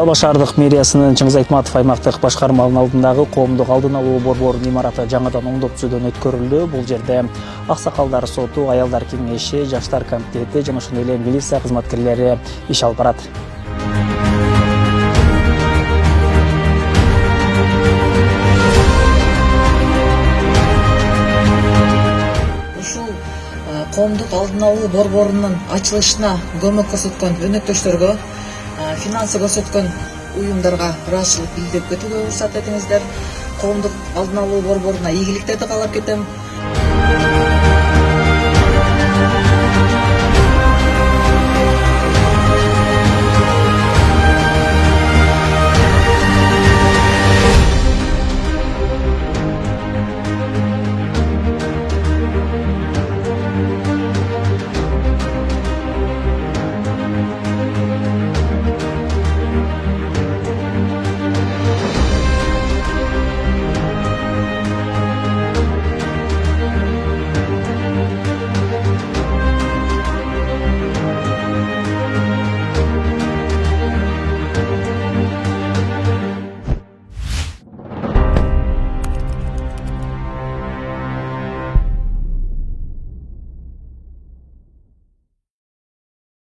Талбаш Шаардык мэриясынын Чыңгыз Айтматов аймактык башкармалыгынын алдындагы коомдук алдын алуу борборунун имараты жаңадан оңдоп түзүүдөн өткөрүлдү. Бул жерде аксакалдар соту, аялдар кеңеши, жаштар комитети жана ошондой эле милиция кызматкерлери иш алып барат. Ушул коомдук алдын алуу борборунун ачылышына көмөк көрсөткөн өнөктөштөргө, финансы көрсөткөн уюмдарга ыраазычылык билдирип кетүүгө уруксат этиңиздер. Коомдук алдын алуу борборуна ийгиликтерди каалап кетем.